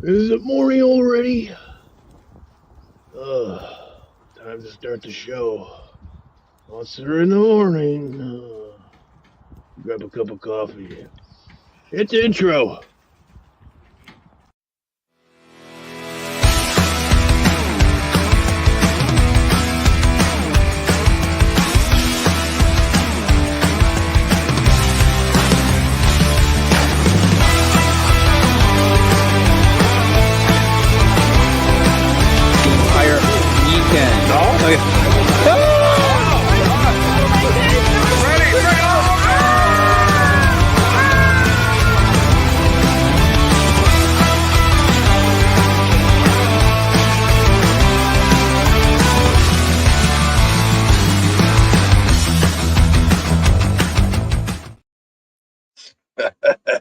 Is it morning already? Time to start the show. Once they're in the morning, grab a cup of coffee. Hit the intro. Entire weekend. Okay.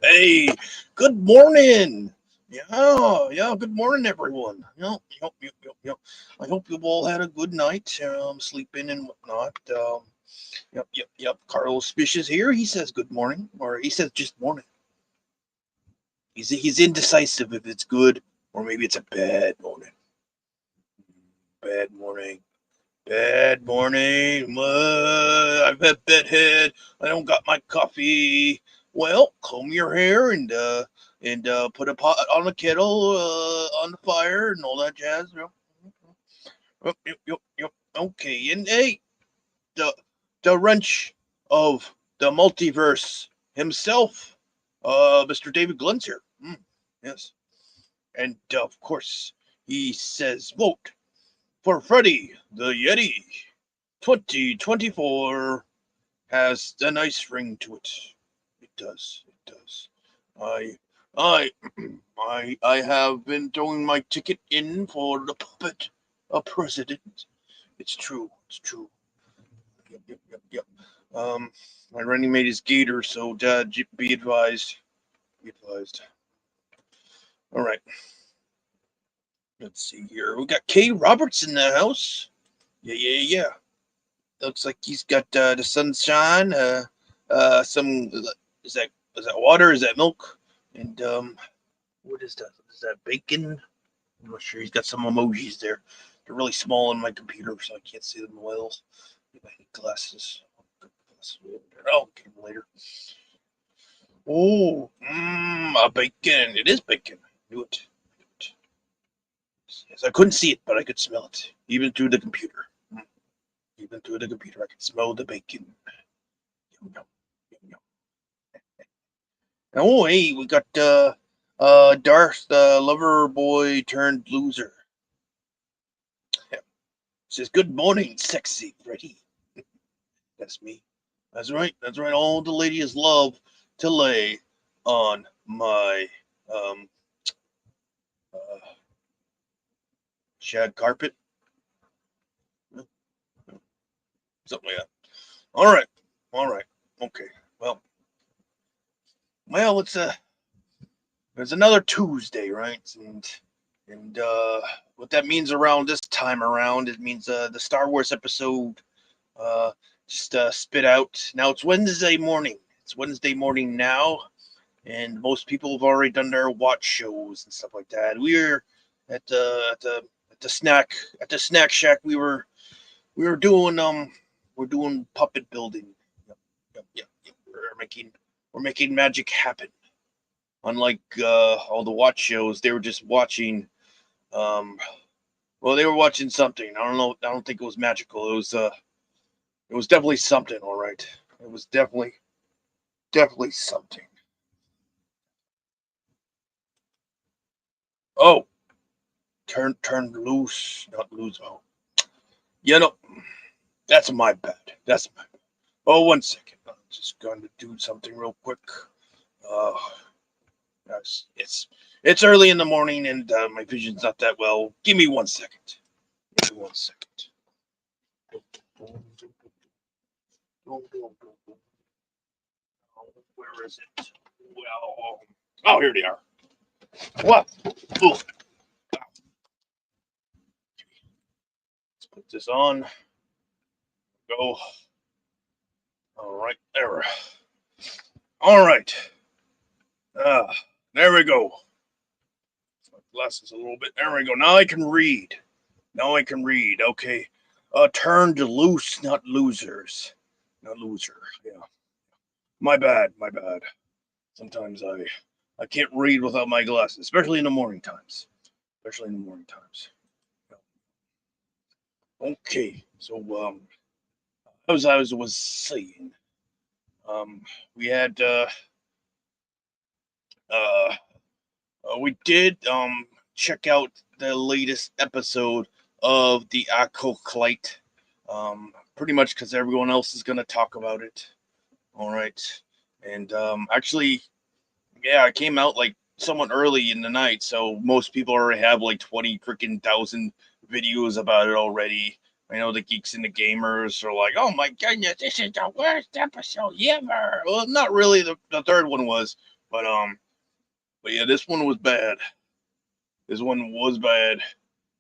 Hey, good morning. Yeah, good morning, everyone. I hope you all had a good night, sleeping and whatnot. Yep. Carlos Fish is here. He says good morning, or he says just morning. He's indecisive if it's good or maybe it's a bad morning. Bad morning. Bad morning. I've had bedhead. I don't got my coffee. Well, comb your hair and put a pot on the kettle on the fire and all that jazz. Yep. Okay, and hey, the the wrench of the multiverse himself, Mr. David Glenser. Yes, and of course he says vote for Freddy the Yeti. 2024 has a nice ring to it. It does. It does. I, I, I have been throwing my ticket in for the puppet of president. It's true. It's true. Yep. My running mate is Gator, so Dad, be advised. Be advised. All right. Let's see here. We got Kay Roberts in the house. Yeah. Looks like he's got the sunshine. Some is that water? Is that milk? And what is that? Is that bacon? I'm not sure. He's got some emojis there. They're really small on my computer, so I can't see them well. Maybe I need glasses. Oh, okay, later. Oh, a bacon. It is bacon. I knew it. Yes, I couldn't see it, but I could smell it, even through the computer. Even through the computer, I could smell the bacon. Yum, yum, yum, yum. Oh, hey, we got Darth, the lover boy turned loser. Yeah. Says, "Good morning, sexy Freddy." That's me. That's right. That's right. All the ladies love to lay on my um uh, shag carpet, something like that. All right, all right, okay. Well, it's there's another Tuesday, right? And what that means around this time around, it means the Star Wars episode uh just spit out. Now it's Wednesday morning. It's Wednesday morning now, and most people have already done their watch shows and stuff like that. We're at the snack shack. We were doing we're doing puppet building. Yep. We're making magic happen. Unlike all the watch shows, they were just watching. Um, well, they were watching something. I don't know. I don't think it was magical. It was definitely something. All right. It was definitely something. Oh, turn loose, not lose. Oh, you know, that's my bad. That's my bad. Oh, 1 second. I'm just going to do something real quick. Uh, it's early in the morning and my vision's not that well. Give me 1 second. Give me 1 second. Where is it? Well, oh, here they are. What? Ooh, let's put this on. Go. All right, there. All right. There we go. glasses a little bit. There we go. Now I can read. Okay. Turn to loose, not losers. Not loser. Yeah. My bad. Sometimes I can't read without my glasses, especially in the morning times. Okay. So as I was saying, we had uh we did check out the latest episode of the Acolyte. Pretty much because everyone else is gonna talk about it. All right, and actually, yeah, it came out like somewhat early in the night, so most people already have like 20 freaking thousand videos about it already. I know the geeks and the gamers are like, "Oh my goodness, this is the worst episode ever." Well, not really. The third one was, but yeah, this one was bad. This one was bad.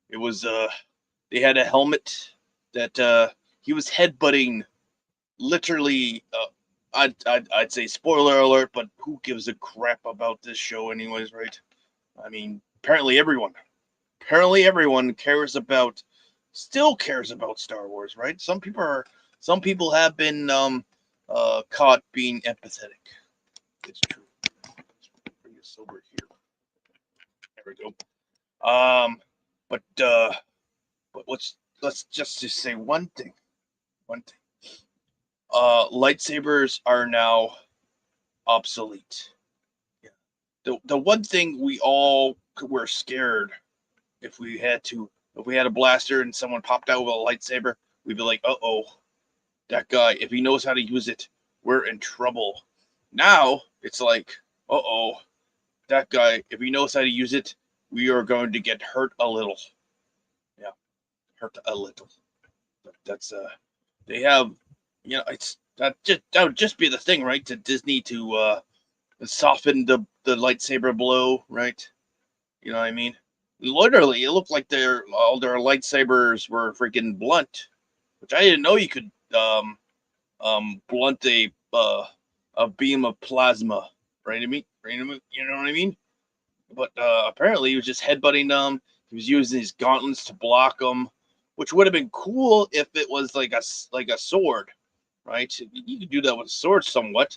It was they had a helmet that he was headbutting literally. I'd say spoiler alert, but who gives a crap about this show anyways, right? I mean, apparently everyone still cares about Star Wars, right? Some people have been caught being empathetic. It's true. Let's bring this over here. There we go. Um, but let's just say one thing. One thing. Lightsabers are now obsolete. Yeah. The one thing we all were scared if we had a blaster and someone popped out with a lightsaber, we'd be like, oh, that guy, if he knows how to use it, we're in trouble. Now it's like, oh, that guy, if he knows how to use it, we are going to get hurt a little. Yeah, hurt a little. That's they have, it's that would just be the thing, right? To Disney to soften the lightsaber blow, right? You know what I mean? Literally, it looked like all their lightsabers were freaking blunt, which I didn't know you could blunt a beam of plasma. Right? I mean, you know what I mean? But apparently, he was just headbutting them. He was using these gauntlets to block them, which would have been cool if it was like a sword, right? You could do that with a sword somewhat,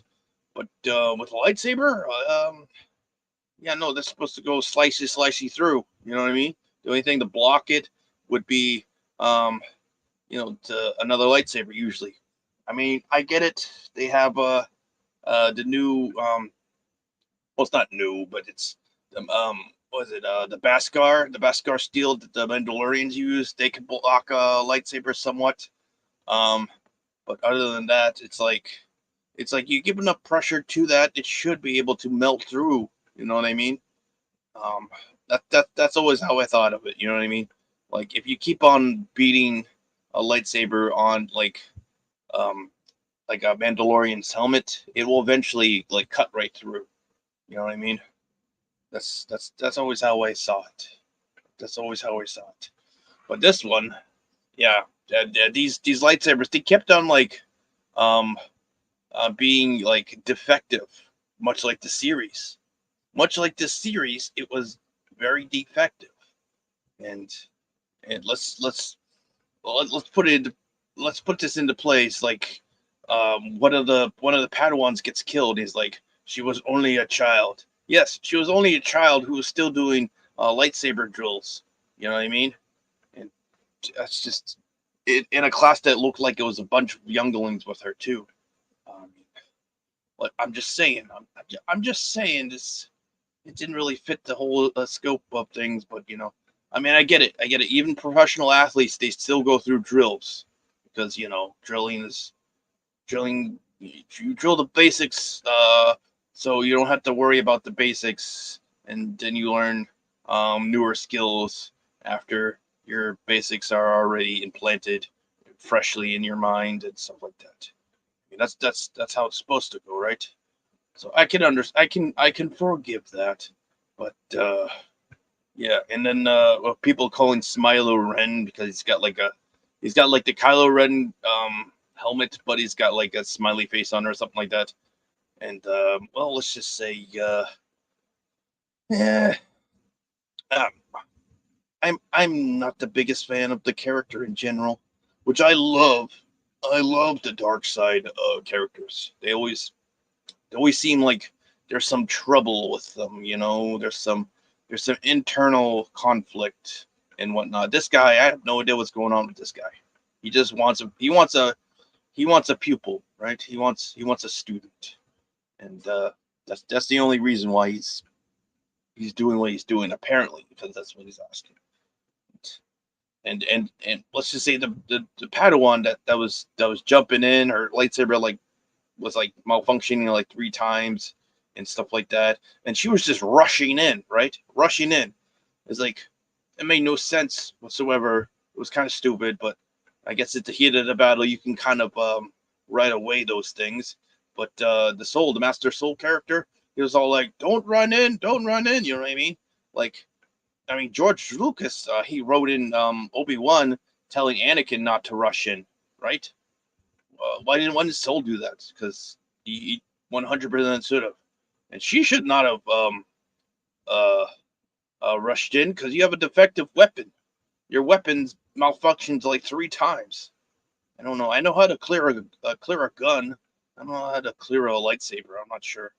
but with a lightsaber, yeah, no, that's supposed to go slicey through. You know what I mean? The only thing to block it would be, um, to another lightsaber usually. I mean, I get it. They have the new well, it's not new, but it's what is it? The Beskar steel that the Mandalorians use. They can block lightsabers somewhat. Um, but other than that, it's like you give enough pressure to that, it should be able to melt through. You know what I mean? Um, that's always how I thought of it. You know what I mean? Like if you keep on beating a lightsaber on um like a Mandalorian's helmet, it will eventually like cut right through. You know what I mean? That's always how I saw it. That's always how I saw it. But this one, yeah, these lightsabers, they kept on um being like defective, much like the series. Much like this series, it was very defective. And let's put it into, let's put this into place. Like, one of the Padawans gets killed. He's like, she was only a child. Yes, she was only a child who was still doing lightsaber drills. You know what I mean? And that's just it in a class that looked like it was a bunch of younglings with her too. Um, like I'm just saying, I'm just saying this. It didn't really fit the whole scope of things, but I mean, I get it. I get it. Even professional athletes, they still go through drills because drilling. You drill the basics, so you don't have to worry about the basics, and then you learn newer skills after your basics are already implanted freshly in your mind and stuff like that. I mean, that's how it's supposed to go, right? So I can forgive that, but yeah, and then well, people calling Smilo Ren because he's got like the Kylo Ren helmet, but he's got like a smiley face on or something like that. And well, let's just say yeah, um, I'm not the biggest fan of the character in general, which I love. I love the dark side characters. They always seem like there's some trouble with them. There's some internal conflict and whatnot. This guy, I have no idea what's going on with this guy. He just wants a he wants a pupil, right? He wants a student, and that's the only reason why he's doing what he's doing, apparently, because that's what he's asking. And let's just say the Padawan that was jumping in, her lightsaber was like malfunctioning like 3 times and stuff like that, and she was just rushing in, right? Rushing in. It's like it made no sense whatsoever. It was kind of stupid, but I guess at the heat of the battle, you can kind of right away those things. But the Master Soul character, he was all like, "Don't run in, don't run in." You know what I mean? Like, I mean, George Lucas, he wrote in Obi-Wan telling Anakin not to rush in, right? Why didn't one Soul do that? Because he 100% should have, and she should not have uh, rushed in because you have a defective weapon. Your weapon's malfunctions like 3 times. I don't know. I know how to clear a gun. I don't know how to clear a lightsaber. I'm not sure.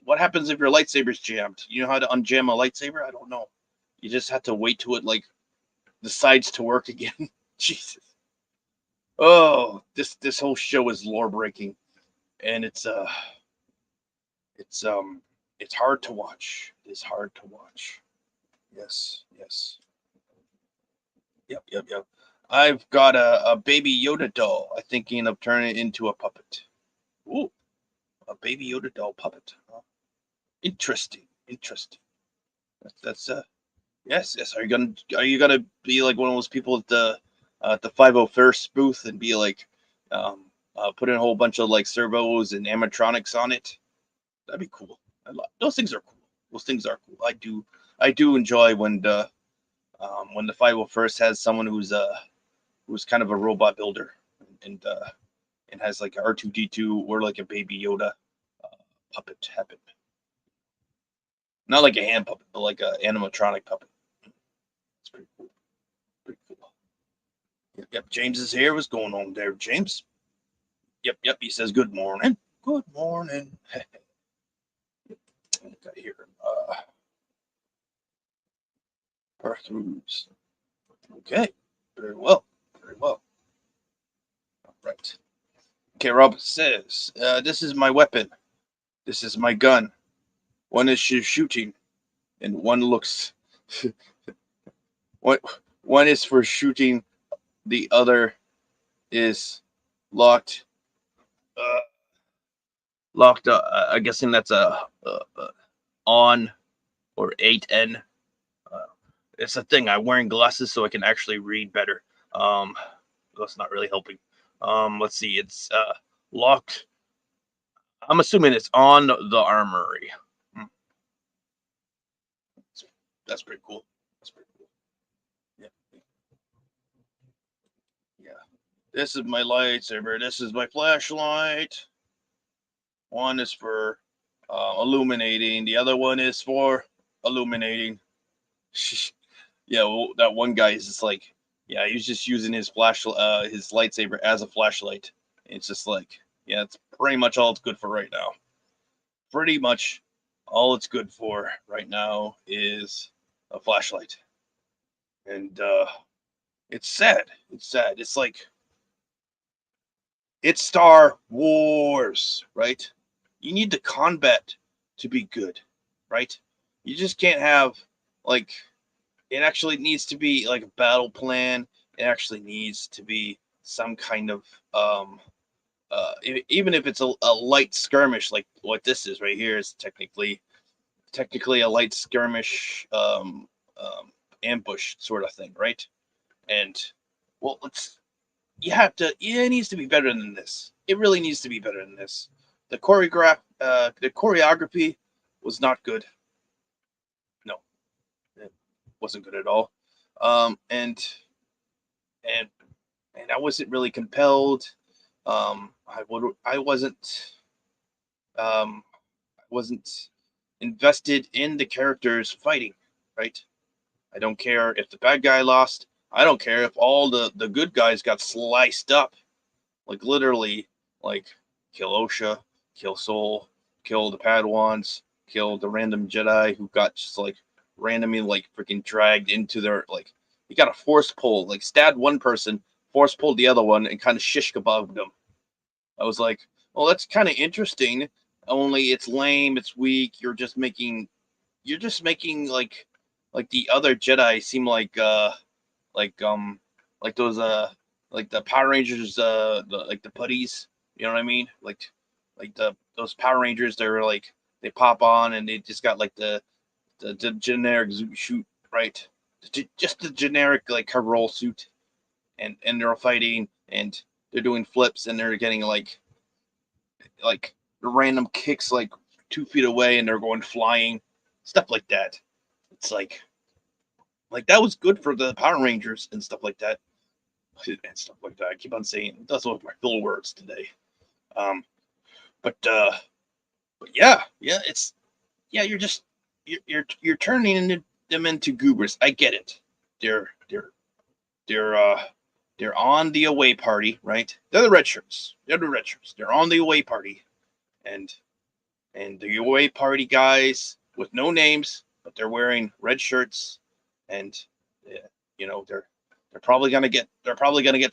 What happens if your lightsaber's jammed? You know how to unjam a lightsaber? I don't know. You just have to wait till it like decides to work again. Jesus. Oh, this whole show is lore breaking, and it's it's hard to watch. It's hard to watch. Yes, yes. Yep, yep, yep. I've got a baby Yoda doll. I'm thinking of turning it into a puppet. Ooh, a baby Yoda doll puppet. Huh? Interesting, interesting. That's yes, yes. Are you gonna be like one of those people at the 501st booth and be like put in a whole bunch of like servos and animatronics on it? That'd be cool. Those things are cool. Those things are cool. I do enjoy when the 501st has someone who's kind of a robot builder and has like a R2D2 or like a baby Yoda puppet happen. Not like a hand puppet, but like an animatronic puppet. It's pretty cool. Pretty cool. Yep, yep. James is here. What's going on there, James? Yep, yep. He says good morning. Good morning. Got here. Parthroughs. Okay. Very well. Very well. All right. Okay, Rob says, this is my weapon. This is my gun. One is shooting, and one looks. What? One is for shooting. The other is locked. Uh, locked. I'm guessing that's a on or 8N. Uh, it's a thing. I'm wearing glasses so I can actually read better. That's not really helping. Let's see. It's locked. I'm assuming it's on the armory. Hmm, That's pretty cool. That's pretty cool. Yeah, yeah. This is my lightsaber. This is my flashlight. One is for illuminating. The other one is for illuminating. Yeah, well, that one guy is just like, yeah, he was just using his lightsaber as a flashlight. It's just like, yeah, it's pretty much all it's good for right now. Pretty much all it's good for right now is a flashlight, and it's sad. It's sad. It's like it's Star Wars, right? You need the combat to be good, right? You just can't have like it actually needs to be like a battle plan. It actually needs to be some kind of even if it's a light skirmish like what this is right here is technically a light skirmish ambush sort of thing, right? And well, it needs to be better than this. It really needs to be better than this. The choreography was not good. No, it wasn't good at all. Um, and and and I wasn't really compelled. I wasn't invested in the characters fighting, right? I don't care if the bad guy lost. I don't care if all the good guys got sliced up. Like literally, like kill Osha, kill Soul, kill the Padawans, kill the random Jedi who got just like randomly like freaking dragged into their like you got a force pull, like stabbed one person, force pulled the other one, and kind of shish kebabbed them. I was like, well, that's kind of interesting. Only it's lame, it's weak. You're just making like the other Jedi seem like like those like the Power Rangers like the putties, you know what I mean? Like the those Power Rangers they're like they pop on and they just got like the generic shoot, right? Just the generic like roll suit and they're fighting and they're doing flips and they're getting like random kicks like 2 feet away and they're going flying, stuff like that. It's like that was good for the Power Rangers and stuff like that. And stuff like that. I keep on saying that's one of my filler words today. Um, but yeah, it's yeah. You're just you're turning them into goobers. I get it. They're they're on the away party, right? They're the red shirts. They're the red shirts. They're on the away party, and the away party guys with no names, but they're wearing red shirts, and yeah, you know they're probably gonna get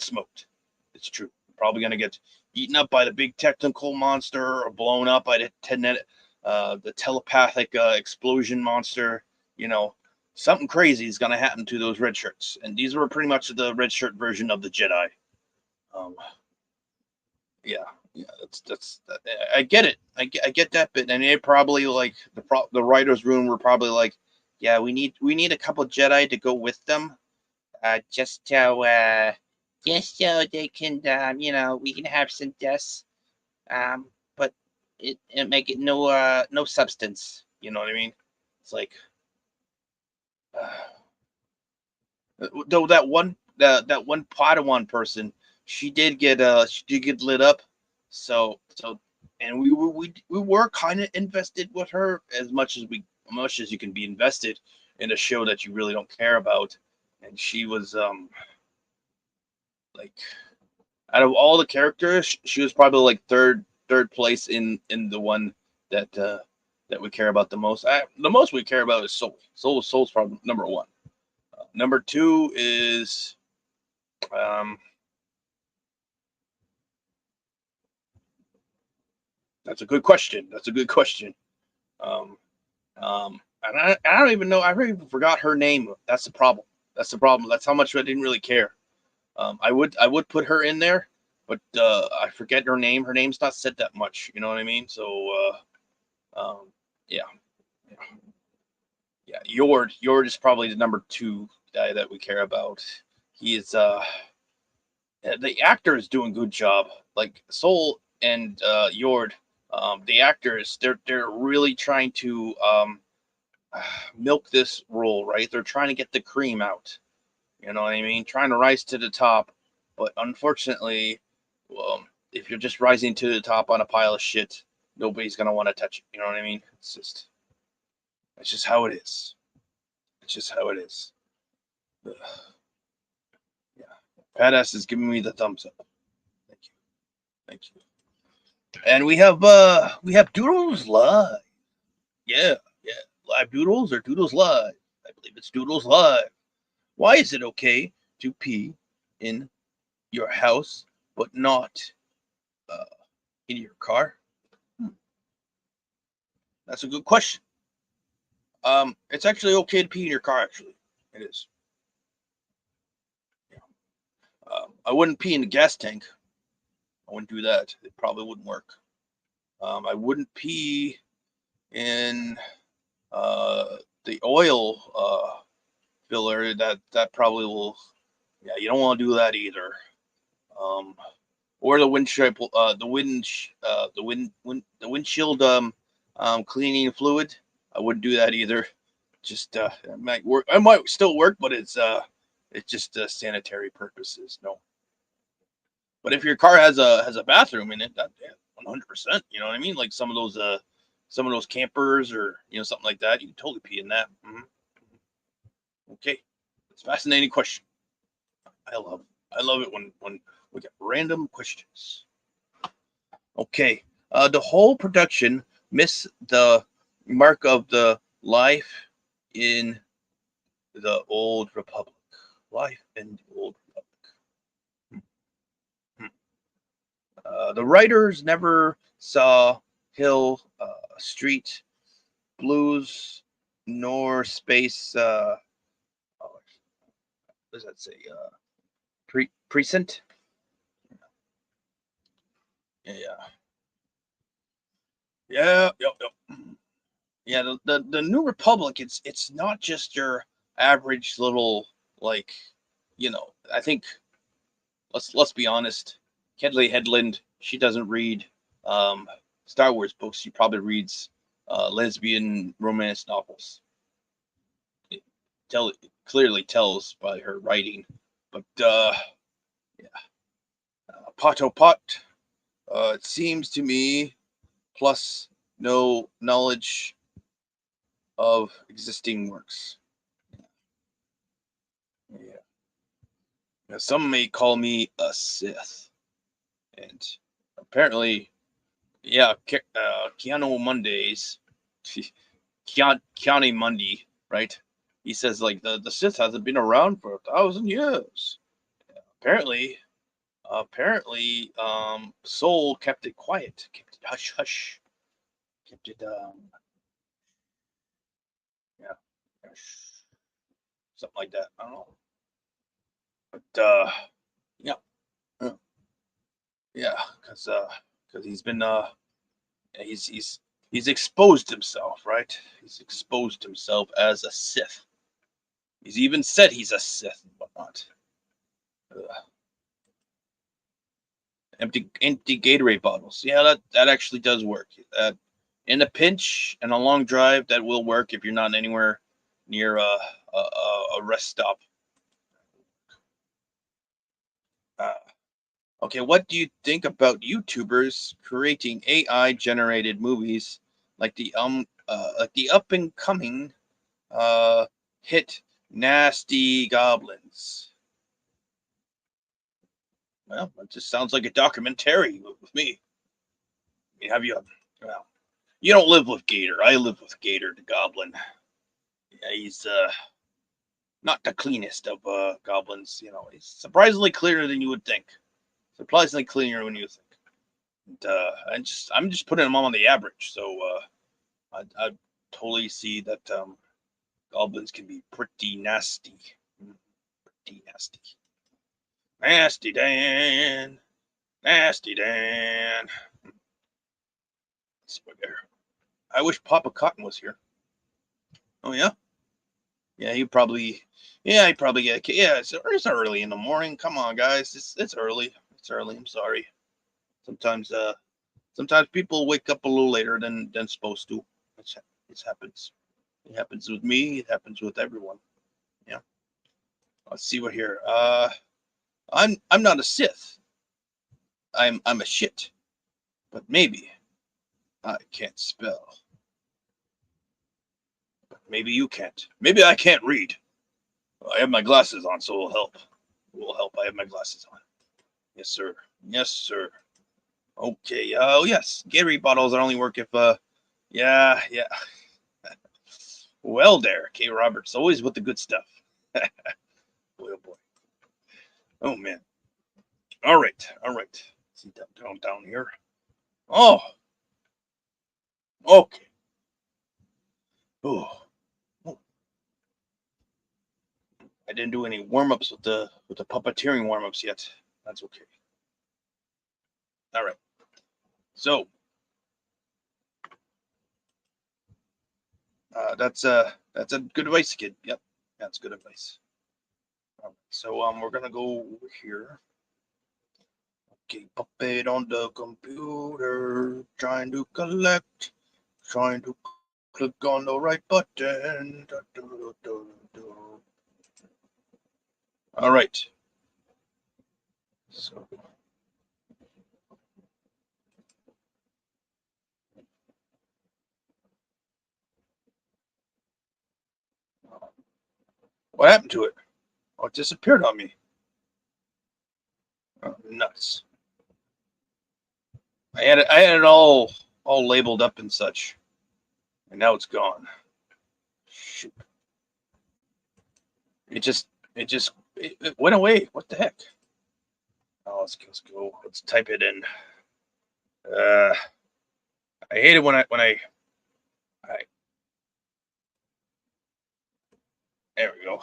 smoked. It's true. They're probably gonna get eaten up by the big technical monster or blown up by the telepathic explosion monster. You know, something crazy is gonna happen to those red shirts, and these were pretty much the red shirt version of the Jedi. Um, yeah, yeah, I get it. I get that bit, and it probably like the writers' room were probably like, yeah, we need a couple Jedi to go with them, just so they can, we can have some deaths, but it make it no substance. You know what I mean? It's like, though that one Padawan person, she did get lit up, so and we were kind of invested with her as much as you can be invested in a show that you really don't care about, and she was like out of all the characters, she was probably like third place in the one that we care about the most. The most we care about is Soul. Soul's probably number one. Number two is um, that's a good question. That's a good question. Um, and I don't even know. I even forgot her name. That's the problem. That's the problem. That's how much I didn't really care. I would put her in there, but I forget her name. Her name's not said that much. You know what I mean? So yeah, yeah, yeah. Yord is probably the number two guy that we care about. He is the actor is doing a good job. Like Soul and Yord, the actors they're really trying to milk this role, right? They're trying to get the cream out. You know what I mean? Trying to rise to the top, but unfortunately, if you're just rising to the top on a pile of shit, nobody's gonna want to touch it. You know what I mean? It's just how it is. It's just how it is. Ugh. Yeah, Badass is giving me the thumbs up. Thank you, thank you. And we have Doodles live. Yeah, yeah, live Doodles or Doodles live. I believe it's Doodles live. Why is it okay to pee in your house but not uh, in your car? Hmm, that's a good question. It's actually okay to pee in your car. Actually, it is. Yeah. I wouldn't pee in the gas tank. I wouldn't do that. It probably wouldn't work. I wouldn't pee in the oil filler. That probably will. Yeah, you don't want to do that either. Um, or the windshield, the windshield cleaning fluid. I wouldn't do that either. Just it might work. It might still work, but it's just sanitary purposes. No. But if your car has a bathroom in it, that 100%. You know what I mean? Like some of those campers or something like that, you can totally pee in that. Mm-hmm. Okay, it's a fascinating question. I love it when we get random questions. Okay, the whole production missed the mark of the life in the old republic. Life in the old republic. Hmm. The writers never saw Hill Street Blues nor Space. What does that say? Precinct. Yeah, yeah, yep, yep. Yeah, the New Republic. It's not just your average little like, I think let's be honest. Kedley Headland, she doesn't read um, Star Wars books. She probably reads lesbian romance novels. It it clearly tells by her writing. But yeah, Pato Pot. It seems to me, plus no knowledge of existing works. Yeah. Now, some may call me a Sith, and apparently, yeah, Keanu Mondays, Keanu Mundy, right? He says like the Sith hasn't been around for 1,000 years. Apparently, Soul kept it quiet, kept it hush hush, kept it yeah, something like that. I don't know, but yeah, uh, yeah, because he's been he's he's he's exposed himself, right? He's exposed himself as a Sith. He's even said he's a Sith and whatnot. Empty Gatorade bottles. Yeah, that actually does work. In a pinch and a long drive, that will work if you're not anywhere near a rest stop. Uh, okay, what do you think about YouTubers creating AI generated movies like the up and coming uh hit Nasty Goblins? Well, it just sounds like a documentary with me. I mean, have you? Well, you don't live with Gator. I live with Gator the Goblin. Yeah, he's not the cleanest of goblins. He's surprisingly cleaner than you would think. Surprisingly cleaner than you think. And I'm just putting him on the average. So I totally see that goblins can be pretty nasty. Pretty nasty. Nasty Dan. Nasty Dan. There. I wish Papa Cotton was here. Oh yeah. Yeah, he probably get. Yeah, it's early in the morning. Come on, guys, it's early. It's early. I'm sorry. Sometimes sometimes people wake up a little later than supposed to. It's, it happens. It happens with me. It happens with everyone. Yeah. Let's see what here. I'm not a Sith. I'm a shit. But maybe I can't spell. But maybe you can't. Maybe I can't read. I have my glasses on, so it'll help. It will help. I have my glasses on. Yes, sir. Yes, sir. Okay. Oh, yes. Gatorade bottles only work if yeah, yeah. Well, there, K. Roberts, always with the good stuff. Boy, oh boy. Oh man. All right, all right. Let's see down here. Oh, okay. Oh, oh. I didn't do any warm ups with the puppeteering warm ups yet. That's okay. All right. So that's a good advice, kid. Yep, that's good advice. All right. So we're gonna go over here. Okay, puppet on the computer, trying to collect, trying to click on the right button. All right. So, What happened to it? Oh, it disappeared on me. Oh, nuts. I had it all labeled up and such, and now it's gone. Shoot. It went away. What the heck? Oh, let's go. Let's type it in. I hate it when I there we go.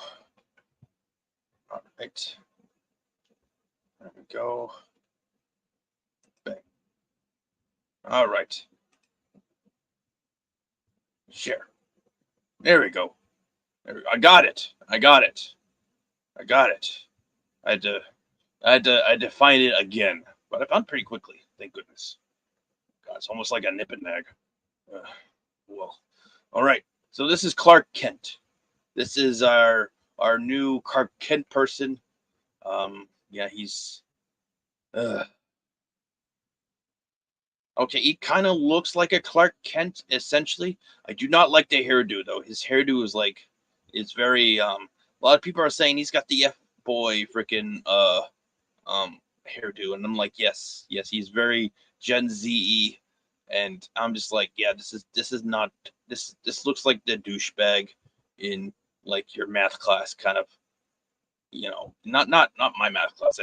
All right. There we go. Bang. All right. Share. There we go. I got it. I got it. I got it. I had to find it again, but I found it pretty quickly. Thank goodness. God, it's almost like a nip and nag. Well, all right. So this is Clark Kent. This is our new Clark Kent person. Yeah, he's okay. He kind of looks like a Clark Kent essentially. I do not like the hairdo though. His hairdo is like, it's very a lot of people are saying he's got the F boy freaking hairdo, and I'm like, yes, he's very Gen Z, and I'm just like, yeah, this is not this looks like the douchebag in like your math class kind of, not my math class.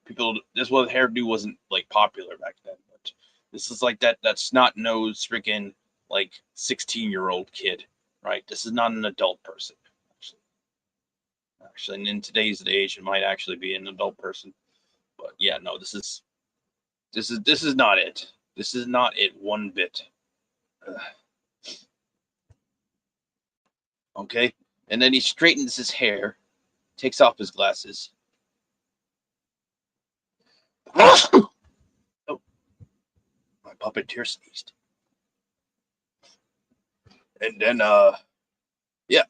People, this was hairdo wasn't like popular back then, but this is like that snot nosed freaking like 16-year-old kid, right? This is not an adult person. Actually, and in today's age, it might actually be an adult person. But yeah, no, this is not it. This is not it one bit. Ugh. Okay, and then he straightens his hair, takes off his glasses. Oh, my puppeteer sneezed. And then yeah.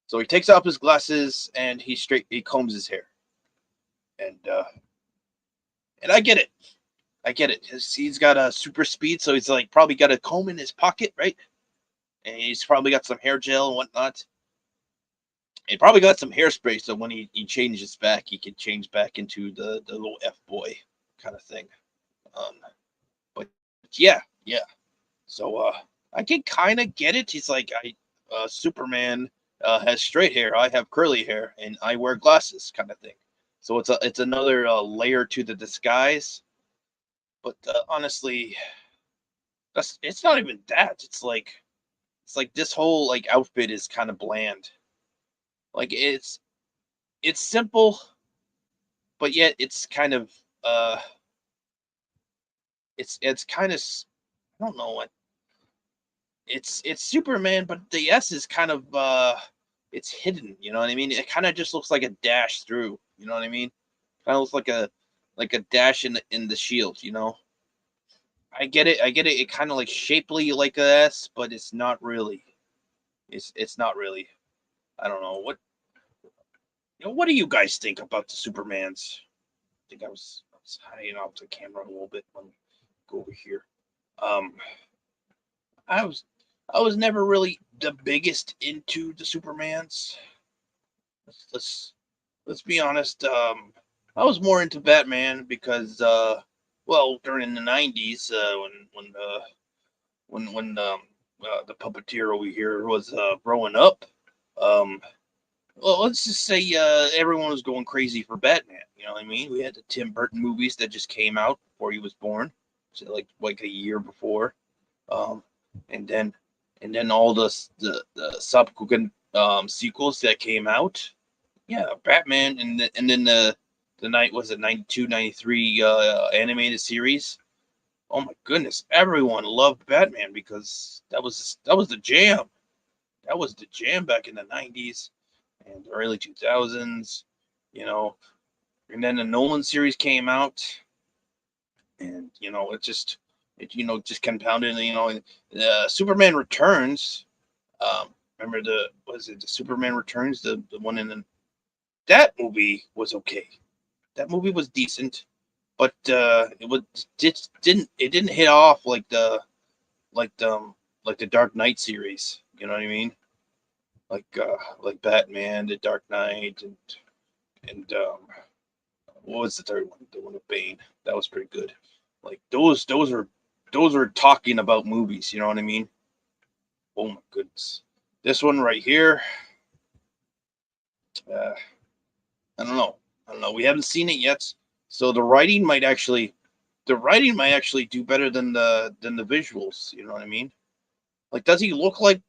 So he takes off his glasses and he combs his hair. And I get it. I get it. He's got a super speed, so he's like probably got a comb in his pocket, right? And he's probably got some hair gel and whatnot. He probably got some hairspray, so when he changes back, he can change back into the little F boy kind of thing. But yeah. So I can kind of get it. He's like, Superman has straight hair, I have curly hair, and I wear glasses, kind of thing. So it's another layer to the disguise. But honestly, it's not even that. It's like this whole like outfit is kind of bland. Like it's simple, but yet it's kind of it's kind of, I don't know what, it's Superman, but the S is kind of it's hidden. You know what I mean? It kind of just looks like a dash through. You know what I mean? Kind of looks like a dash in the shield. You know? I get it. It kind of like shapely like a S, but it's not really. It's not really. I don't know what. What do you guys think about the Supermans? I think I was hiding off the camera a little bit. Let me go over here. I was never really the biggest into the Supermans. Let's be honest. I was more into Batman because well, during the '90s, when the puppeteer over here was growing up, well, let's just say everyone was going crazy for Batman. You know what I mean? We had the Tim Burton movies that just came out before he was born, so like a year before, and then all the subsequent sequels that came out. Yeah, Batman, and then the night was it 92, 93 animated series. Oh my goodness, everyone loved Batman because that was the jam. That was the jam back in the '90s and the early 2000s, you know. And then the Nolan series came out, and just compounded. Superman Returns. Remember the Superman Returns, the one that movie was okay. That movie was decent, but it didn't hit off like the Dark Knight series. You know what I mean? like Batman, The Dark Knight, and what was the third one? The one with Bane. That was pretty good. Like those are talking about movies. You know what I mean? Oh my goodness. This one right here. Uh, I don't know. I don't know. We haven't seen it yet, so the writing might actually do better than the visuals. You know what I mean? Like, does he look like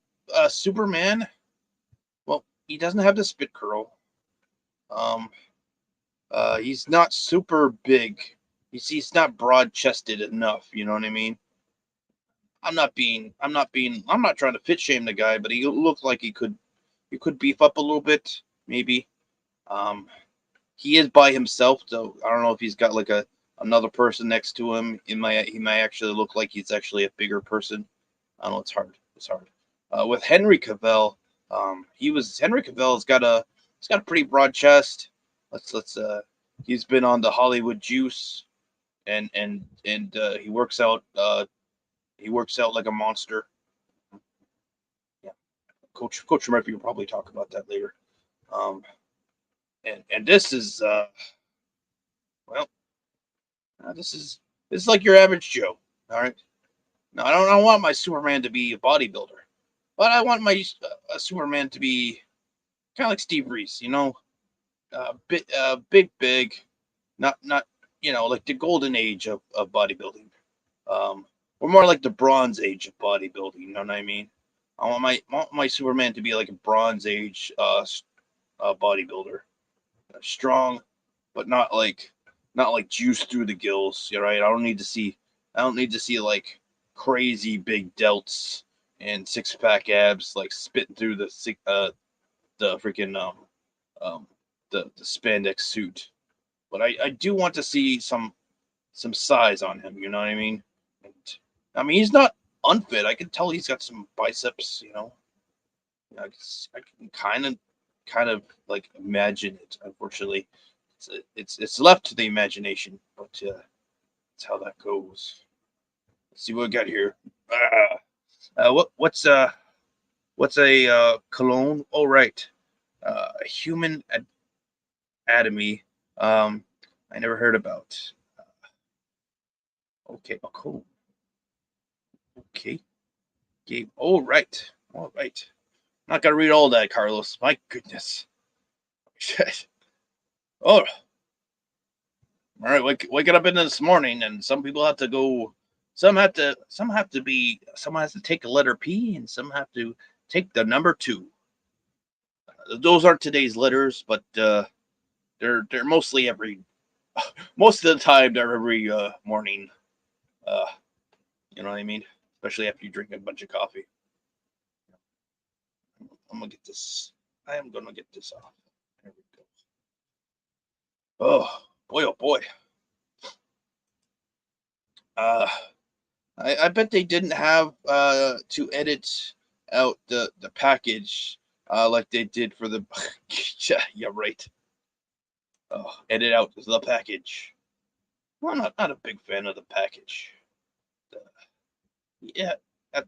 Superman? Well, he doesn't have the spit curl. Um, he's not super big. He's not broad chested enough. You know what I mean? I'm not trying to fit shame the guy, but he looked like he could beef up a little bit, maybe. Um, he is by himself, though. I don't know if he's got like another person next to him. He might actually look like he's actually a bigger person. I don't know. It's hard. It's hard. With Henry Cavill, Henry Cavill he's got a pretty broad chest. Let's he's been on the Hollywood Juice, and he works out like a monster. Yeah, Coach Murphy will probably talk about that later. Um, and this is well, this is like your average Joe. All right. Now I don't want my Superman to be a bodybuilder, but I want my Superman to be kind of like Steve Reese. You know, big, not like the golden age of bodybuilding. We're more like the bronze age of bodybuilding. You know what I mean? I want my Superman to be like a bronze age bodybuilder, strong, but not like juice through the gills. You're right. I don't need to see like crazy big delts and six pack abs like spitting through the freaking um the spandex suit. But I do want to see some size on him. You know what I mean? And I mean he's not unfit. I can tell he's got some biceps. You know, I can kind of like imagine it. Unfortunately, it's left to the imagination, but that's how that goes. Let's see what we got here. What's a cologne? Oh right, a human anatomy. Um, I never heard about. Okay, oh cool. Okay, game. All right, all right. Not gonna read all that, Carlos. My goodness. Oh, all right, waking up in this morning, and some people have to go. Someone has to take a letter P, and some have to take the number 2. Those aren't today's letters, but they're mostly most of the time they're every morning. Uh, you know what I mean? Especially after you drink a bunch of coffee. I'm gonna get this. I am gonna get this off. There we go. Oh boy. Uh, I bet they didn't have to edit out the package like they did for the yeah right. Oh, edit out the package. Well, I'm not a big fan of the package. Uh, yeah,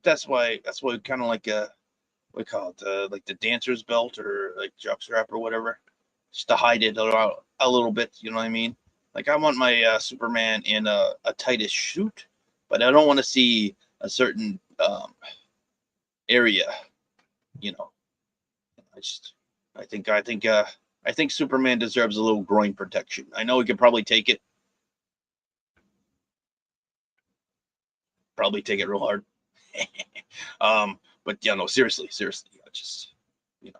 that's why kind of like what do you call it, like the dancer's belt or like jockstrap or whatever, just to hide it a little bit. You know what I mean? Like I want my Superman in a tightest suit, but I don't want to see a certain area. You know, I just I think Superman deserves a little groin protection. I know he could probably take it real hard. But yeah, no, seriously, I just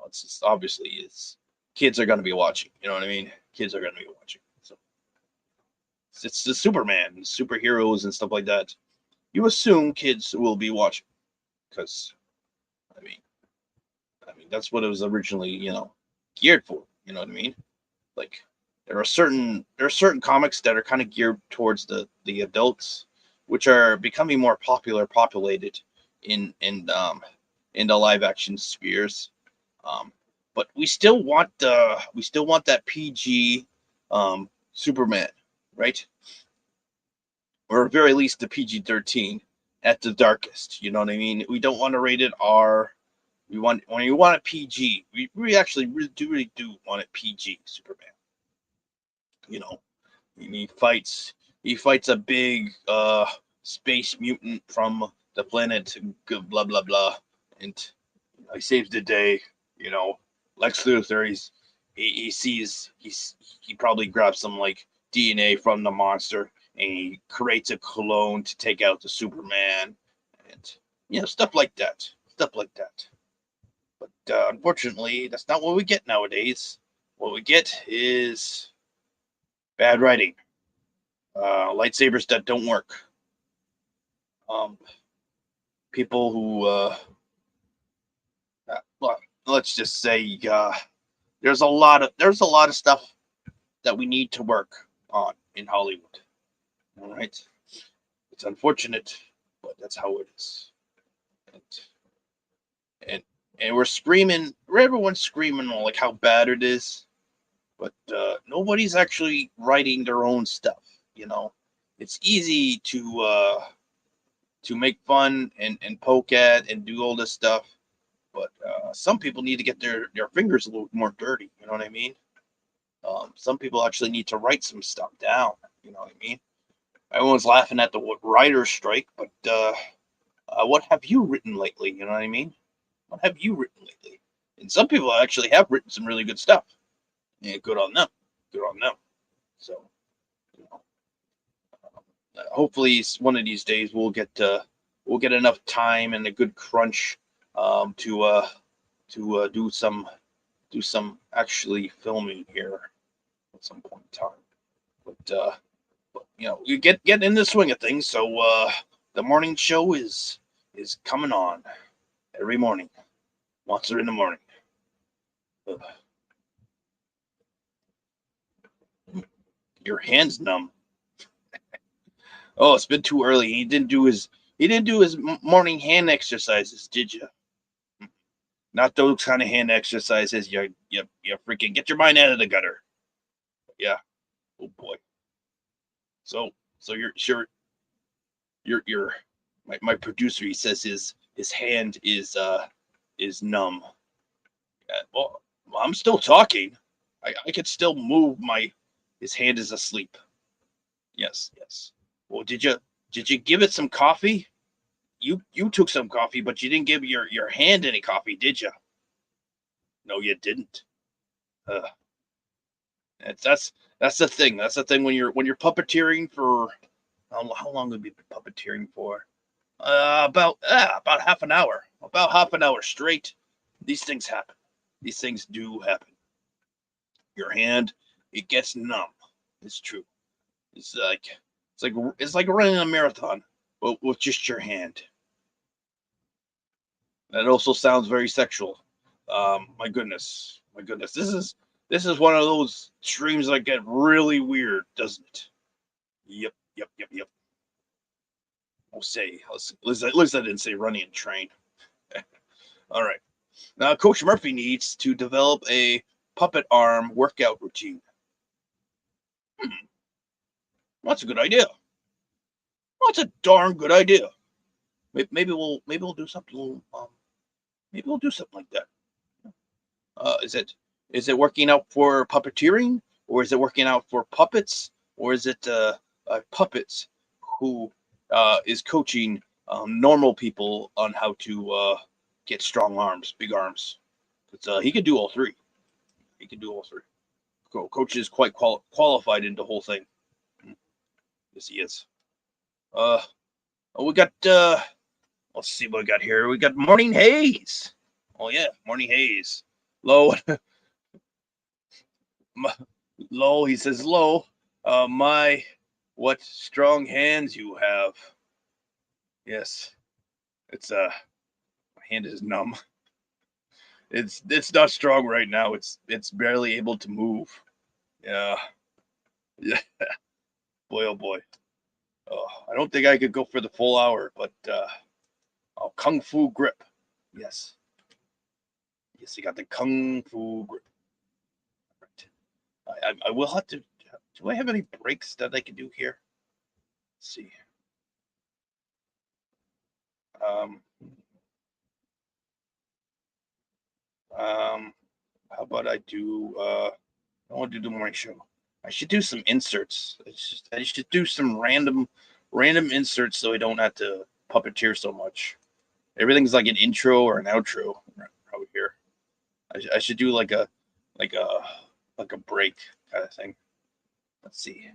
it's just obviously it's kids are gonna be watching. You know what I mean? Kids are gonna be watching. So it's the Superman, superheroes, and stuff like that. You assume kids will be watching because I mean, that's what it was originally, geared for. You know what I mean? Like there are certain comics that are kind of geared towards the adults, which are becoming more populated in the live action spheres. Um, but we still want that PG Superman, right? Or at very least the PG-13 at the darkest. You know what I mean? We don't want a rated R. when you want it PG, we actually really do want it PG. Superman, you know, he fights a big space mutant from the planet blah blah blah, and he saves the day. You know, Lex Luthor, he sees he probably grabs some like DNA from the monster and he creates a clone to take out the Superman, and stuff like that, stuff like that. But unfortunately, that's not what we get nowadays. What we get is bad writing, lightsabers that don't work, um, people who well, let's just say there's a lot of stuff that we need to work on in Hollywood. All right, it's unfortunate, but that's how it is. And and, and everyone's screaming like how bad it is, but nobody's actually writing their own stuff. You know, it's easy to make fun and poke at and do all this stuff, but some people need to get their fingers a little more dirty. You know what I mean? Some people actually need to write some stuff down. You know what I mean? Everyone's laughing at the writer's strike, but what have you written lately? You know what I mean? What have you written lately? And some people actually have written some really good stuff. Yeah, good on them. Good on them. So, you know, hopefully, one of these days we'll get enough time and a good crunch to do some actually filming here at some point in time. But you get in the swing of things. So the morning show is coming on every morning. Monster in the morning. Ugh. Your hand's numb. Oh, it's been too early. He didn't do his morning hand exercises, did you? Not those kind of hand exercises. You freaking get your mind out of the gutter. Yeah. Oh boy. So you're sure your my producer, he says his hand is numb. Well, I'm still talking. I could still move my. His hand is asleep. Yes, yes. Well, did you give it some coffee? You took some coffee, but you didn't give your hand any coffee, did you? No, you didn't. Uh, that's the thing. That's the thing when you're puppeteering for how long would we be puppeteering for? About half an hour. About half an hour straight. These things happen. These things do happen. Your hand, it gets numb. It's true. It's like running a marathon, but with just your hand. That also sounds very sexual. My goodness, my goodness. This is one of those streams that get really weird, doesn't it? Yep, yep, yep, yep. We'll say. At least I didn't say running a train. All right. Now, Coach Murphy needs to develop a puppet arm workout routine. That's a good idea. That's a darn good idea. Maybe we'll do something. Maybe we'll do something like that. Is it working out for puppeteering, or is it working out for puppets, or is it puppets who is coaching normal people on how to get strong arms, big arms? He could do all three. He can do all three. Coach is quite qualified in the whole thing. Yes, he is. We got. Let's see what we got here. We got Morning Haze. Oh yeah, Morning Haze. Low. Low. He says low. My, what strong hands you have. Yes, it's my hand is numb. It's not strong right now. It's barely able to move. Yeah, yeah. Boy, oh boy. Oh, I don't think I could go for the full hour, but Kung Fu grip. Yes. Yes, you got the Kung Fu grip. Right. I will have to. Do I have any breaks that I can do here? Let's see. Um, How about I do? I want to do the morning show. I should do some inserts. I should do some random inserts so I don't have to puppeteer so much. Everything's like an intro or an outro out here. I should do like a like a break kind of thing. Let's see.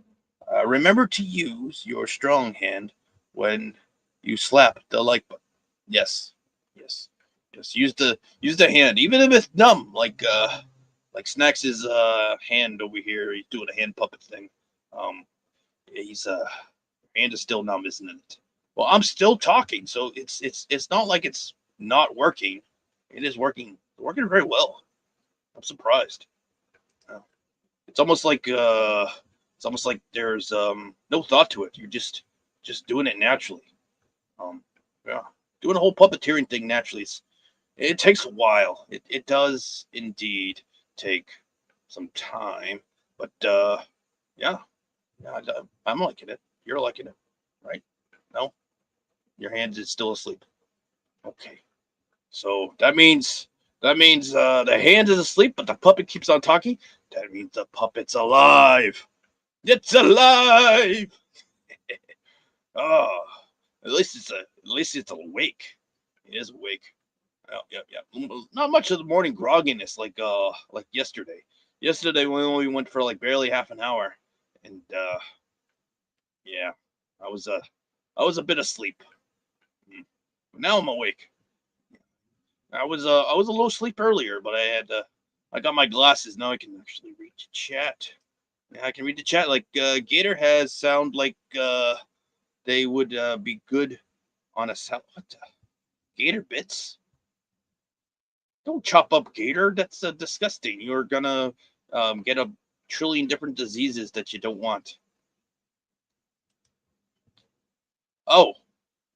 Remember to use your strong hand when you slap the like button. Yes, yes, yes. Use the hand, even if it's numb. Like Snacks' hand over here. He's doing a hand puppet thing. Um, he's hand is still numb, isn't it? Well, I'm still talking, so it's not like it's not working. It is working very well. I'm surprised. Uh, it's almost like there's no thought to it. You're just doing it naturally. Um, yeah, doing a whole puppeteering thing naturally. It takes a while. It does indeed take some time, but yeah, yeah, I'm liking it. You're liking it, right? No, your hand is still asleep. Okay, so that means the hand is asleep, but the puppet keeps on talking. That means the puppet's alive. It's alive. Oh, at least it's awake. It is awake. Oh, yeah, yeah. Not much of the morning grogginess like yesterday. Yesterday we only went for like barely half an hour, and yeah, I was uh I was a bit asleep. Mm. But now I'm awake. I was a little asleep earlier, but I got my glasses now. I can actually read the chat. Yeah, I can read the chat. Like Gator has sound like they would be good on a sound. What the? Gator bits? Don't chop up gator. That's disgusting. You're gonna get a trillion different diseases that you don't want. Oh,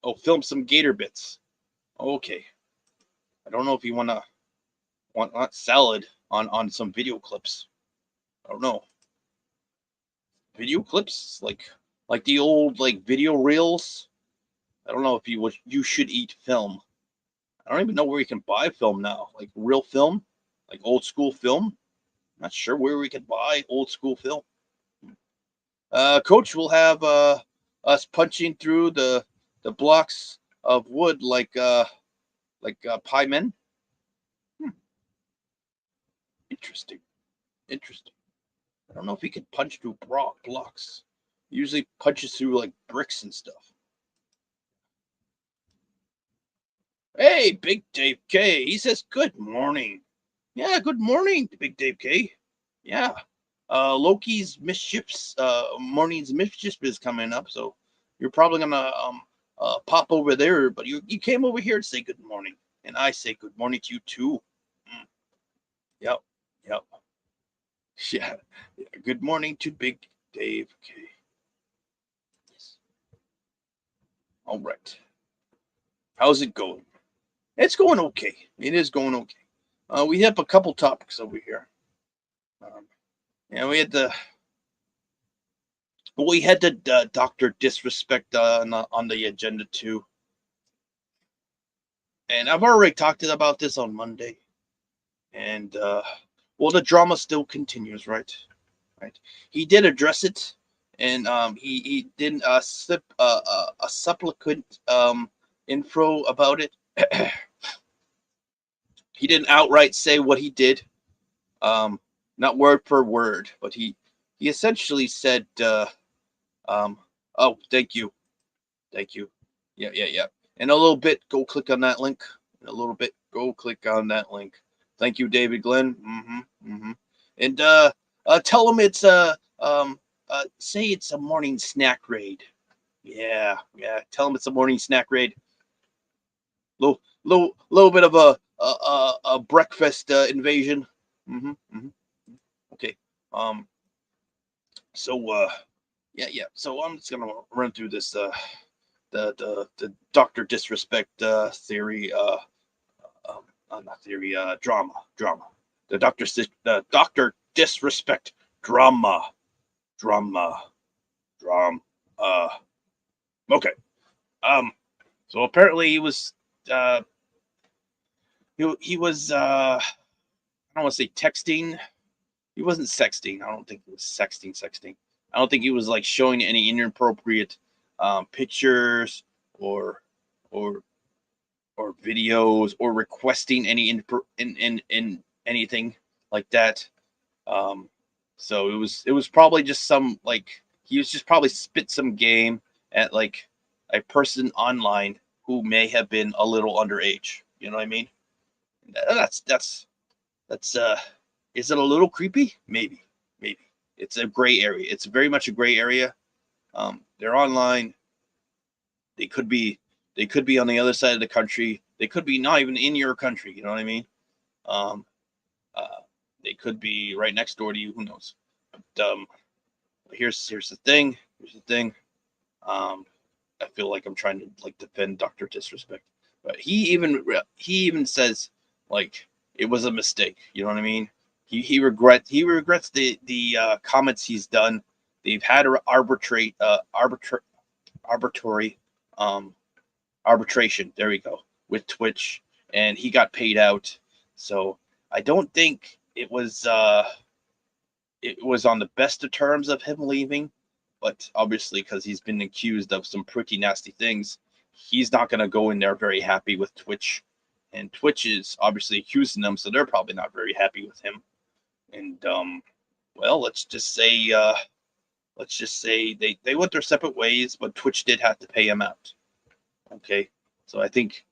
oh, film some gator bits. Okay. I don't know if you want salad on some video clips. I don't know. Video clips like the old like video reels. I don't know if you should eat film. I don't even know where you can buy film now. Like real film, like old school film. Not sure where we can buy old school film. Coach will have us punching through the blocks of wood like pie men. Hmm, interesting. Interesting. I don't know if he could punch through blocks. He usually punches through like bricks and stuff. Hey, Big Dave K. He says good morning. Yeah, good morning, Big Dave K. Yeah. Loki's mischiefs, morning's mischief is coming up, so you're probably gonna pop over there. But you came over here to say good morning, and I say good morning to you too. Mm, yep, yep, yeah, yeah. Good morning to Big Dave K. Yes. All right. How's it going? It's going okay. It is going okay. We have a couple topics over here. Um, yeah, we had the Doctor Disrespect on the agenda too, and I've already talked about this on Monday, and well, the drama still continues, right? Right. He did address it, and he did a supplicant info about it. He didn't outright say what he did, um, not word per word, but he essentially said, "Oh, thank you, yeah, yeah, yeah." In a little bit, go click on that link. In a little bit, go click on that link. Thank you, David Glenn. And tell him it's say it's a morning snack raid. Yeah, yeah. Tell him it's a morning snack raid. Little bit of a breakfast invasion. Mm-hmm. Okay. Um. So yeah, yeah. So I'm just gonna run through this the Doctor Disrespect theory not theory drama the Doctor Disrespect drama drama uh okay. So apparently he was uh he was don't want to say texting. He wasn't sexting. I don't think it was sexting. I don't think he was like showing any inappropriate pictures or or or videos or requesting any in anything like that. Um, so it was probably just some like he was just probably spit some game at like a person online who may have been a little underage. You know what I mean? That's is it a little creepy? Maybe, maybe. It's a gray area. It's very much a gray area. They're online. They could be they could be on the other side of the country. They could be not even in your country. You know what I mean? Um, uh, they could be right next door to you. Who knows? But here's the thing. Here's the thing. Um, I feel like I'm trying to like defend Doctor Disrespect, but he even says like it was a mistake. You know what I mean? He regrets the comments he's done. They've had arbitrary um arbitration. There we go, with Twitch, and he got paid out. So I don't think it was on the best of terms of him leaving, but obviously because he's been accused of some pretty nasty things, he's not going to go in there very happy with Twitch, and Twitch is obviously accusing them, so they're probably not very happy with him. And well, let's just say they went their separate ways, but Twitch did have to pay him out. Okay, so I think,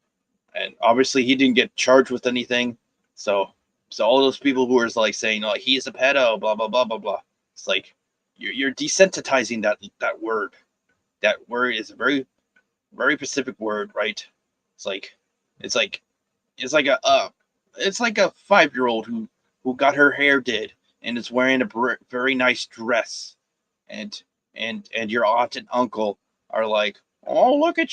and obviously he didn't get charged with anything, so all those people who are like saying, "Oh, he is a pedo," blah blah blah blah blah. It's like you're desensitizing that word. That word is a very very specific word, right? It's like it's like it's like a 5-year-old who got her hair did and is wearing a very nice dress, and and your aunt and uncle are like, "Oh, look at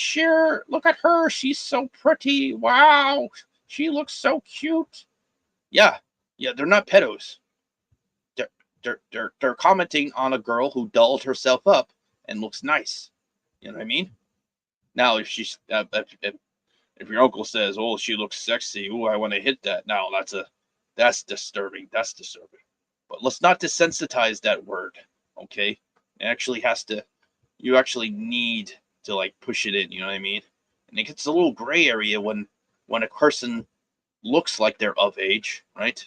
her, she's so pretty. Wow, she looks so cute." Yeah, yeah, they're not pedos. They're commenting on a girl who dolled herself up and looks nice. You know what I mean? Now, if your uncle says, "Oh, she looks sexy," "Oh, I want to hit that," now that's disturbing. That's disturbing. But let's not desensitize that word. Okay, it actually has to. You actually need to like push it in. You know what I mean? And it gets a little gray area when a person looks like they're of age, right?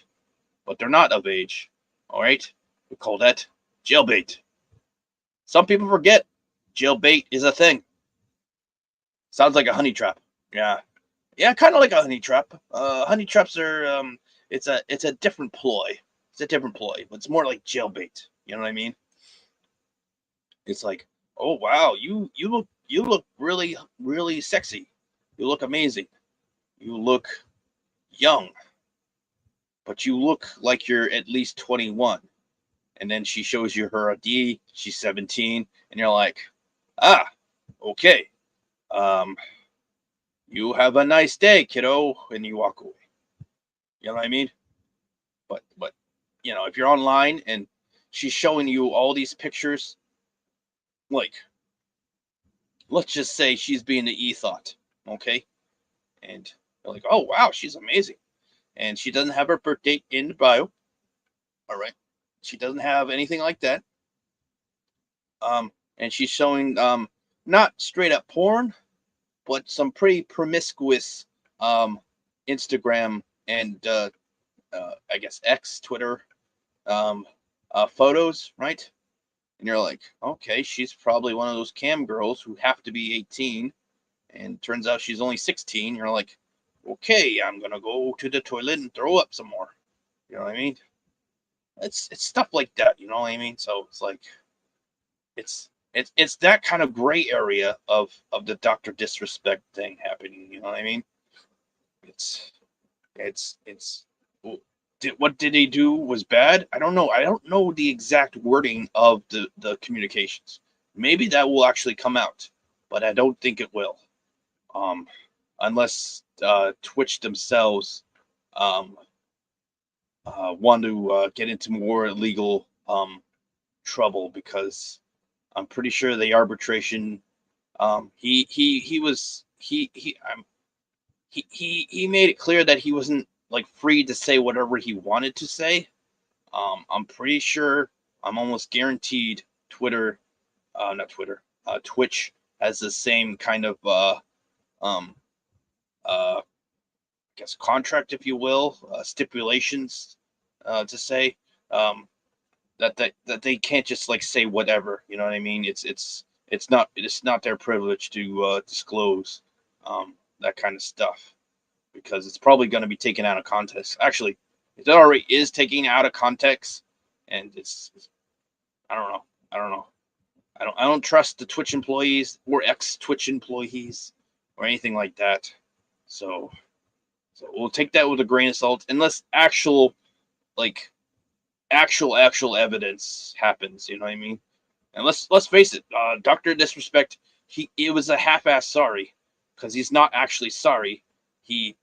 But they're not of age. All right, we call that jailbait. Some people forget jailbait is a thing. Sounds like a honey trap. Yeah, yeah, kind of like a honey trap. Honey traps are it's a different ploy. It's a different ploy, but it's more like jailbait. You know what I mean? It's like, oh wow, you look really really sexy. You look amazing. You look young, but you look like you're at least 21. And then she shows you her ID. She's 17, and you're like, ah, okay. Um, you have a nice day, kiddo, and you walk away. You know what I mean? But if you're online and she's showing you all these pictures, like let's just say she's being the e-thought, okay? And you're like, oh wow, she's amazing, and she doesn't have her birth date in the bio. All right, she doesn't have anything like that. And she's showing not straight up porn, but some pretty promiscuous um Instagram and I guess X, Twitter photos, right? And you're like, okay, she's probably one of those cam girls who have to be 18, and turns out she's only 16. You're like, okay, I'm gonna go to the toilet and throw up some more. You know what I mean? It's stuff like that. You know what I mean? So it's like it's that kind of gray area of the Doctor Disrespect thing happening. You know what I mean? It's it's what did he do was bad? I don't know. I don't know the exact wording of the communications. Maybe that will actually come out, but I don't think it will. Um, unless Twitch themselves um, want to get into more legal trouble, because I'm pretty sure the arbitration. He was he made it clear that he wasn't like free to say whatever he wanted to say. I'm pretty sure, I'm almost guaranteed not Twitter, Twitch has the same kind of um, I guess contract, if you will, stipulations to say that they can't just like say whatever. You know what I mean? It's not their privilege to disclose that kind of stuff, because it's probably going to be taken out of context. Actually, it already is taking out of context, and it's I don't know. I don't know. I don't trust the Twitch employees or ex Twitch employees or anything like that. So we'll take that with a grain of salt, unless like actual evidence happens. You know what I mean? And let's face it, Doctor Disrespect, it was a half-ass sorry, because he's not actually sorry. He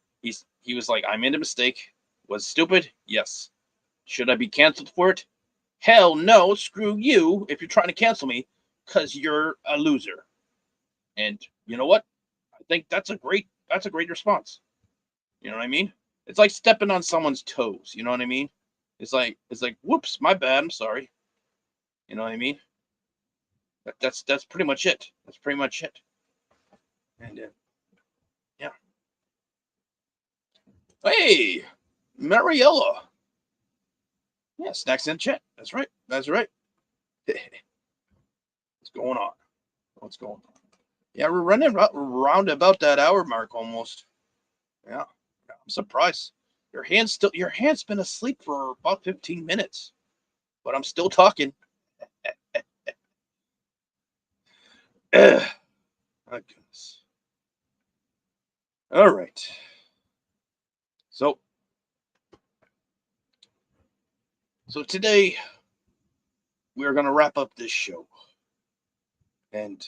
was like, I made a mistake. Was stupid? Yes. Should I be canceled for it? Hell no. Screw you if you're trying to cancel me, because you're a loser. And you know what? I think that's a great response. You know what I mean? It's like stepping on someone's toes. You know what I mean? It's like whoops, my bad. I'm sorry. You know what I mean? That's pretty much it. That's pretty much it. And yeah. Hey, Mariella. Yeah, snacks in chat. That's right. That's right. What's going on? What's going on? Yeah, we're running around about that hour mark almost. Yeah, I'm surprised. Your hand's been asleep for about 15 minutes, but I'm still talking. My goodness. All right. So today we're gonna wrap up this show, and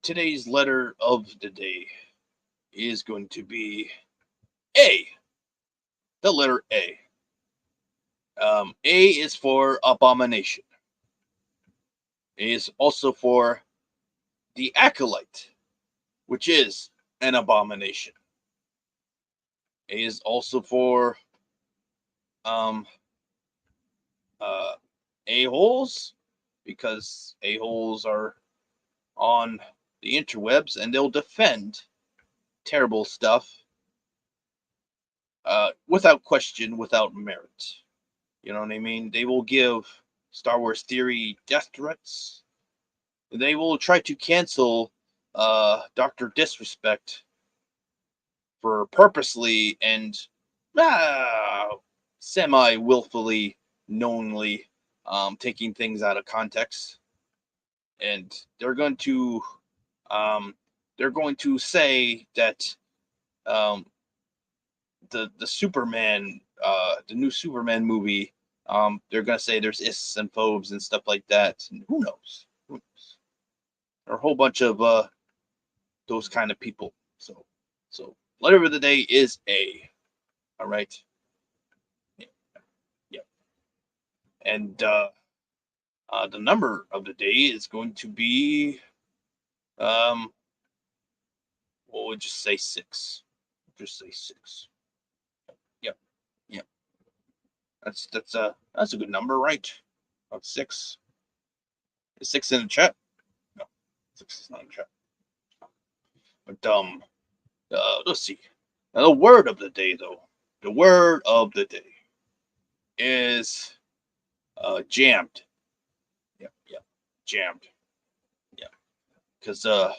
today's letter of the day is going to be A. The letter A. A is for abomination. A is also for the acolyte, which is an abomination. A is also for um a-holes, because a-holes are on the interwebs and they'll defend terrible stuff without question, without merit. You know what I mean? They will give Star Wars Theory death threats. They will try to cancel Dr. Disrespect for purposely and semi-willfully, knowingly taking things out of context. And they're going to say that the Superman, the new Superman movie, they're going to say there's ists and phobes and stuff like that. And who knows? Who knows? There are a whole bunch of those kind of people. So letter of the day is A. All right. Yeah. And the number of the day is going to be we'll just say 6. Just say 6. Yep. Yep. That's a good number, right? About 6. Is 6 in the chat? No, 6 is not in the chat. But let's see. Now, the word of the day, though. The word of the day is jammed. Yep. Jammed. Yeah. Because the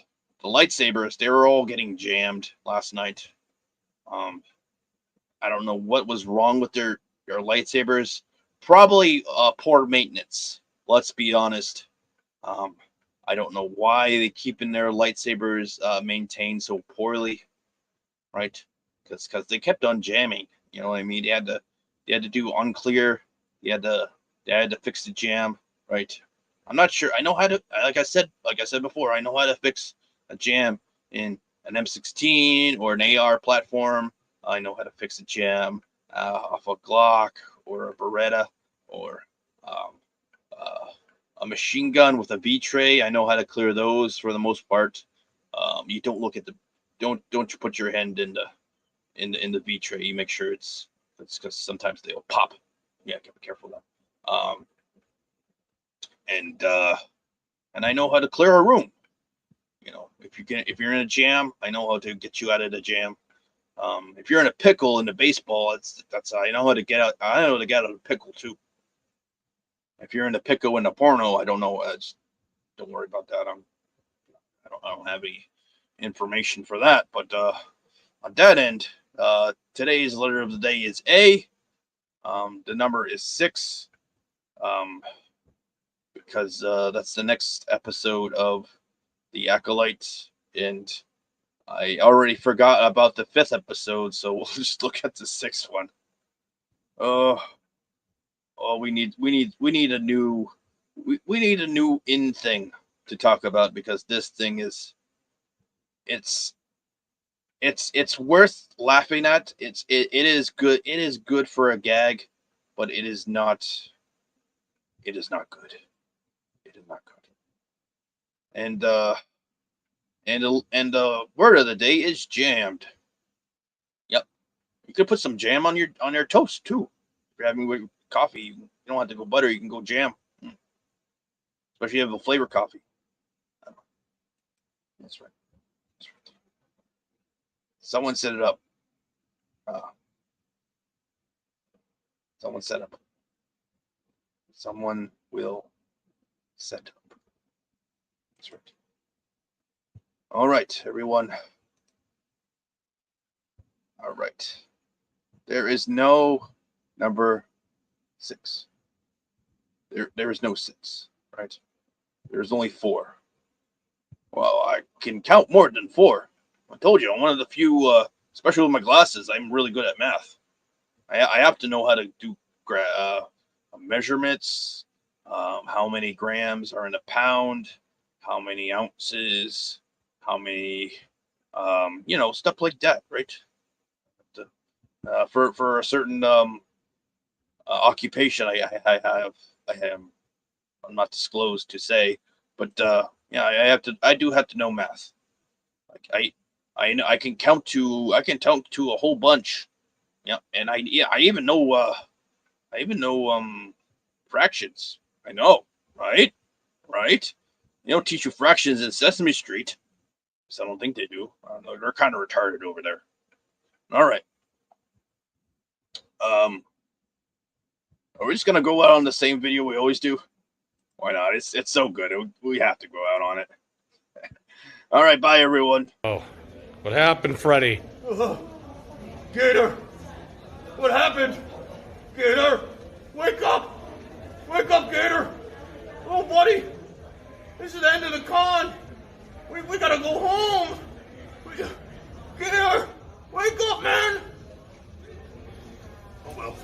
lightsabers, they were all getting jammed last night. I don't know what was wrong with their lightsabers. Probably poor maintenance. Let's be honest. I don't know why they keeping their lightsabers maintained so poorly, right? Because they kept on jamming. You know what I mean? They had to do unclear. They had to fix the jam, right? I'm not sure. I know how to. Like I said before, I know how to fix a jam in an M16 or an AR platform. I know how to fix a jam off a Glock or a Beretta or a machine gun with a V tray. I know how to clear those for the most part. You don't look at the don't you put your hand in the V tray. You make sure it's because sometimes they'll pop. Yeah, be careful of that. And I know how to clear a room. If you're in a jam, I know how to get you out of the jam. If you're in a pickle in the baseball, I know how to get out. I know how to get out of the pickle too. If you're in the pickle in the porno, I don't know. Don't worry about that. I don't have any information for that. But on that end, today's letter of the day is A. The number is 6. Because that's the next episode of The Acolyte, and I already forgot about the 5th episode, so we'll just look at the 6th one. We need a new in thing to talk about, because this thing is it's worth laughing at. It is good. It is good for a gag, but it is not good. It is not good. And the word of the day is jammed. Yep. You could put some jam on your toast too. If you're having coffee, you don't have to go butter. You can go jam. Especially if you have a flavor coffee. That's right. Someone set it up. Someone set up. Someone will set up. That's right. All right, everyone. All right. There is no number 6. There is no 6, right? There's only 4. Well, I can count more than 4. I told you, I'm one of the few, especially with my glasses, I'm really good at math. I have to know how to do measurements, how many grams are in a pound, how many ounces, how many, stuff like that, right? For a certain occupation, I'm not disclosed to say, but I do have to know math. Like I can count to a whole bunch. Yeah, and I even know fractions. I know, right? They don't teach you fractions in Sesame Street. So I don't think they do. I don't know. They're kind of retarded over there. All right. Are we just gonna go out on the same video we always do? Why not? It's so good. We have to go out on it. All right. Bye, everyone. Oh, what happened, Freddy? Gator! What happened? Gator! Wake up! Wake up, Gator! Oh, buddy! This is the end of the con! We gotta go home! Gator! Wake up, man! Oh, well.